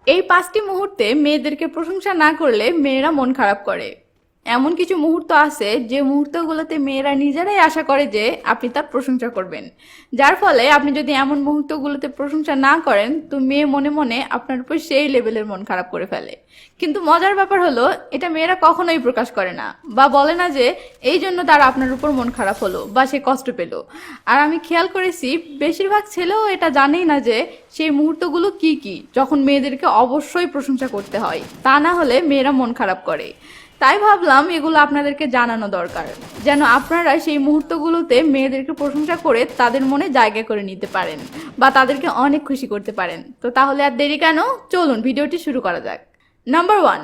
এই 5টি মুহূর্তে মেয়েদেরকে প্রশংসা না করলে মেয়েরা মন খারাপ করে। এমন কিছু মুহূর্ত আছে যে মুহূর্তগুলোতে মেয়েরা নিজেরাই আশা করে যে আপনি তার প্রশংসা করবেন, যার ফলে আপনি যদি এমন মুহূর্তগুলোতে প্রশংসা না করেন তো মেয়ে মনে মনে আপনার উপর সেই লেভেলের মন খারাপ করে ফেলে। কিন্তু মজার ব্যাপার হলো এটা মেয়েরা কখনোই প্রকাশ করে না বা বলে না যে এই জন্য তার আপনার উপর মন খারাপ হলো বা সে কষ্ট পেল। আর আমি খেয়াল করেছি বেশিরভাগ ছেলেও এটা জানেই না যে সেই মুহূর্তগুলো কি কি যখন মেয়েদেরকে অবশ্যই প্রশংসা করতে হয়, তা না হলে মেয়েরা মন খারাপ করে। তাই ভাবলাম এগুলো আপনাদেরকে জানানো দরকার, যেন আপনারা সেই মুহূর্তগুলোতে মেয়েদেরকে প্রশংসা করে তাদের মনে জায়গা করে নিতে পারেন বা তাদেরকে অনেক খুশি করতে পারেন। তো তাহলে আর দেরি কেন, চলুন ভিডিওটি শুরু করা যাক। নাম্বার 1,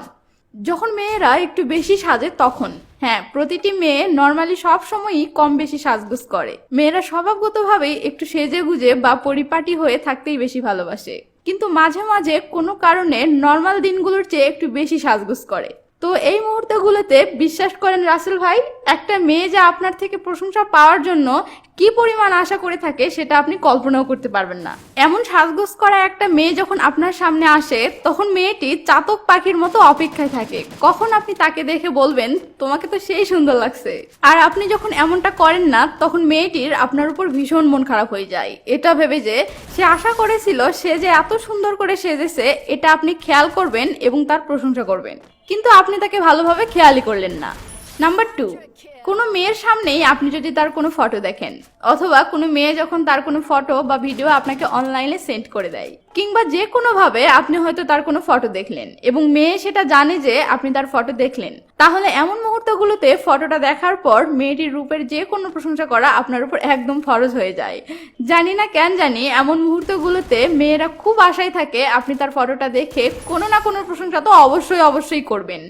যখন মেয়েরা একটু বেশি সাজে তখন। হ্যাঁ, প্রতিটি মেয়ে নর্মালি সব সময়ই কম বেশি সাজগোজ করে। মেয়েরা স্বভাবগতভাবেই একটু সেজে গুজে বা পরিপাটি হয়ে থাকতেই বেশি ভালোবাসে, কিন্তু মাঝে মাঝে কোনো কারণে নর্মাল দিনগুলোর চেয়ে একটু বেশি সাজগোজ করে। তো এই মুহূর্তগুলোতে বিশ্বাস করেন রাসেল ভাই, একটা মেয়ে যে আপনার থেকে প্রশংসা পাওয়ার জন্য কি পরিমাণ আশা করে থাকে সেটা আপনি কল্পনাও করতে পারবেন না। এমন সাজগোজ করা একটা মেয়ে যখন আপনার সামনে আসে তখন মেয়েটি চাতক পাখির মতো অপেক্ষায় থাকে কখন আপনি তাকে দেখে বলবেন তোমাকে তো সেই সুন্দর লাগছে। আর আপনি যখন এমনটা করেন না তখন মেয়েটির আপনার উপর ভীষণ মন খারাপ হয়ে যায়, এটা ভেবে যে সে আশা করেছিল সে যে এত সুন্দর করে সেজেছে এটা আপনি খেয়াল করবেন এবং তার প্রশংসা করবেন, কিন্তু আপনি তাকে ভালোভাবে খেয়ালই করলেন না। নাম্বার 2, কোনো মেয়ের সামনেই আপনি যদি তার কোনো ফটো দেখেন অথবা কোনো মেয়ে যখন তার কোনো ফটো বা ভিডিও আপনাকে অনলাইনে সেন্ড করে দেয়, কিংবা যে কোনোভাবে আপনি হয়তো তার কোনো ফটো দেখলেন এবং মেয়ে সেটা জানে যে আপনি তার ফটো দেখলেন, তাহলে এমন মুহূর্তগুলোতে ফটোটা দেখার পর মেয়েটির রূপের যে কোনো প্রশংসা করা আপনার উপর একদম ফরজ হয়ে যায়। জানি না কেন জানি এমন মুহূর্তগুলোতে মেয়েরা খুব আশায় থাকে আপনি তার ফটোটা দেখে কোনো না কোনো প্রশংসা তো অবশ্যই করবেন।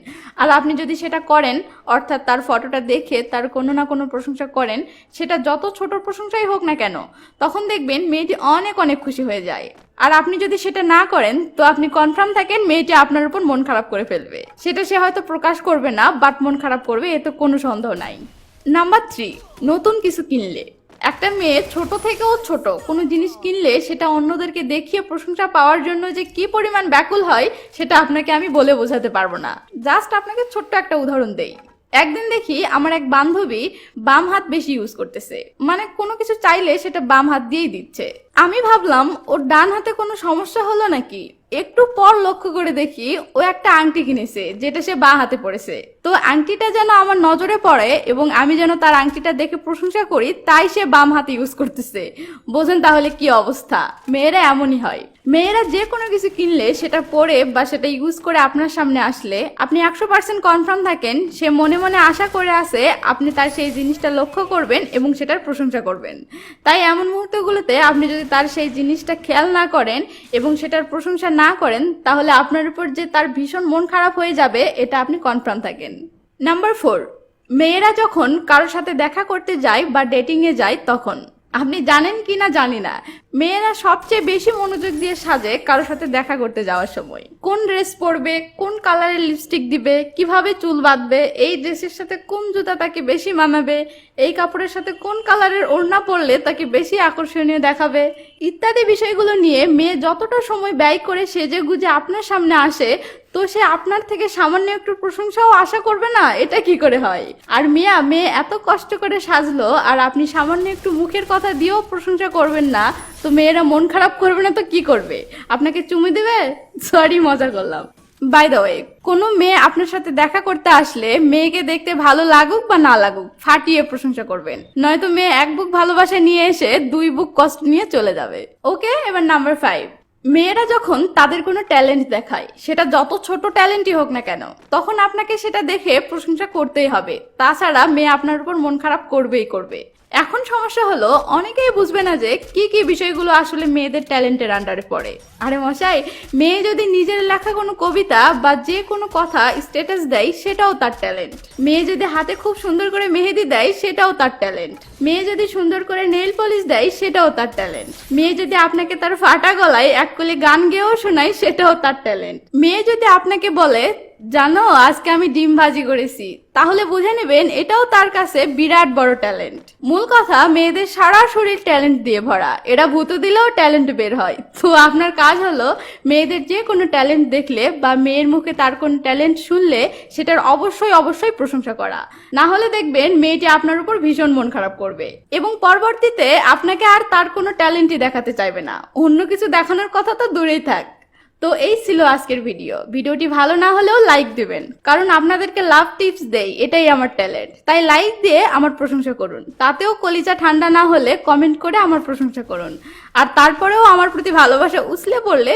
আর আপনি যদি সেটা করেন, অর্থাৎ তার ফটোটা দেখে তার কোনো না কোনো প্রশংসা করেন, সেটা যত ছোট প্রশংসাই হোক না কেন, তখন দেখবেন মেয়েটি অনেক অনেক খুশি হয়ে যায়। আর আপনি যদি সেটা না করেন তো আপনি কনফার্ম থাকেন মেয়েটি আপনার উপর মন খারাপ করে ফেলবে। সেটা সে হয়তো প্রকাশ করবে না, বাট মন খারাপ করবে, এতে কোনো সন্দেহ নাই। নাম্বার 3, নতুন কিছু কিনলে। একটা মেয়ে ছোট থেকেও ছোট কোনো জিনিস কিনলে সেটা অন্যদেরকে দেখিয়ে প্রশংসা পাওয়ার জন্য যে কি পরিমাণ ব্যাকুল হয় সেটা আপনাকে আমি বলে বোঝাতে পারবো না। জাস্ট আপনাকে ছোট্ট একটা উদাহরণ দেই। একদিন দেখি আমার এক বান্ধবী বাম হাত বেশি ইউজ করতেছে, মানে কোনো কিছু চাইলে সেটা বাম হাত দিয়েই দিচ্ছে। আমি ভাবলাম ওর ডান হাতে কোনো সমস্যা হলো নাকি। একটু পর লক্ষ্য করে দেখি ও একটা আংটি কিনেছে যেটা সে বাঁ হাতে পড়েছে। তো আংটিটা যেন আমার নজরে পড়ে এবং আমি যেন তার আংটিটা দেখে প্রশংসা করি, তাই সে বাম হাতে ইউজ করতেছে। বোঝেন তাহলে কি অবস্থা। মেয়েরা এমনই হয়। মেয়েরা যে কোনো কিছু কিনলে সেটা পরে বা সেটা ইউজ করে আপনার সামনে আসলে আপনি 100% কনফার্ম থাকেন সে মনে মনে আশা করে আছে আপনি তার সেই জিনিসটা লক্ষ্য করবেন এবং সেটার প্রশংসা করবেন। তাই এমন মুহূর্তগুলোতে আপনি যদি তার সেই জিনিসটা খেয়াল না করেন এবং সেটার প্রশংসা না করেন তাহলে আপনার উপর যে তার ভীষণ মন খারাপ হয়ে যাবে এটা আপনি কনফার্ম থাকেন। নাম্বার 4, মেয়েরা যখন কারোর সাথে দেখা করতে যায় বা ডেটিং এ যায় তখন। আপনি জানেন কি না জানি না, মেয়েরা সবচেয়ে বেশি মনোযোগ দিয়ে সাজে কারোর সাথে দেখা করতে যাওয়ার সময়। কোন ড্রেস পরবে, কোন কালারের লিপস্টিক দিবে, কিভাবে চুল বাঁধবে, এই ড্রেসের সাথে কোন জুতা তাকে বেশি মানাবে, এই কাপড়ের সাথে কোন কালারের ওড়না পরলে তাকে বেশি আকর্ষণীয় দেখাবে, ইত্যাদি বিষয়গুলো নিয়ে মেয়ে যতটা সময় ব্যয় করে সেজে গুজে আপনার সামনে আসে তো সে আপনার থেকে সামান্য একটু প্রশংসাও আশা করবে না, এটা কি করে হয়? আর মেয়ে এত কষ্ট করে সাজলো আর আপনি সামান্য একটু মুখের কথা দিয়েও প্রশংসা করবেন না, তো মেয়েরা মন খারাপ করবে না তো কি করবে? আপনাকে চুমু দেবে? সরি, মজা করলাম। বাই দ্য ওয়ে, কোনো মেয়ে আপনার সাথে দেখা করতে আসলে মেয়েকে দেখতে ভালো লাগুক বা না লাগুক ফাটিয়ে প্রশংসা করবেন, নয়তো মেয়ে এক বুক ভালোবাসা নিয়ে এসে 2 বুক কষ্ট নিয়ে চলে যাবে। ওকে, এবার নাম্বার 5, মেয়েরা যখন তাদের কোনো ট্যালেন্ট দেখায় সেটা যত ছোট ট্যালেন্টই হোক না কেন তখন আপনাকে সেটা দেখে প্রশংসা করতেই হবে, তাছাড়া মেয়ে আপনার উপর মন খারাপ করবেই করবে। এখন সমস্যা হলো অনেকেই বুঝবে না যে কি কি বিষয়গুলো আসলে মেয়েদের ট্যালেন্টের আন্ডারে পড়ে। আরে মশাই, মেয়ে যদি নিজের লেখা কোনো কবিতা বা যে কোনো কথা স্ট্যাটাস দেয় সেটাও তার ট্যালেন্ট। মেয়ে যদি হাতে খুব সুন্দর করে মেহেদি দেয় সেটাও তার ট্যালেন্ট। মেয়ে যদি সুন্দর করে নেইল পলিশ দেয় সেটাও তার ট্যালেন্ট। মেয়ে যদি আপনাকে তার ফাটা গলায় এক কলি গান গেয়েও শোনায় সেটাও তার ট্যালেন্ট। মেয়ে যদি আপনাকে বলে জানো আজকে আমি ডিম ভাজি করেছি, তাহলে বুঝে নেবেন এটাও তার কাছে বিরাট বড় ট্যালেন্ট। মূল কথা, মেয়েদের সারা শরীর ট্যালেন্ট দিয়ে ভরা, এরা ভূত দিলেও ট্যালেন্ট বের হয়। তো আপনার কাজ হলো মেয়েদের যে কোনো ট্যালেন্ট দেখলে বা মেয়ের মুখে তার কোনো ট্যালেন্ট শুনলে সেটার অবশ্যই অবশ্যই প্রশংসা করা, না হলে দেখবেন মেয়েটি আপনার উপর ভীষণ মন খারাপ করবে এবং পরবর্তীতে আপনাকে আর তার কোনো ট্যালেন্টই দেখাতে চাইবে না, অন্য কিছু দেখানোর কথা তো দূরেই থাক। তো এই ছিল আজকের ভিডিওটি ভালো না হলেও লাইক দিবেন, কারণ আপনাদেরকে লাভ টিপস দেই, এটাই আমার ট্যালেন্ট। তাই লাইক দিয়ে আমার প্রশংসা করুন, তাতেও কলিজা ঠান্ডা না হলে কমেন্ট করে আমার প্রশংসা করুন, আর তারপরেও আমার প্রতি ভালোবাসা উছলে পড়লে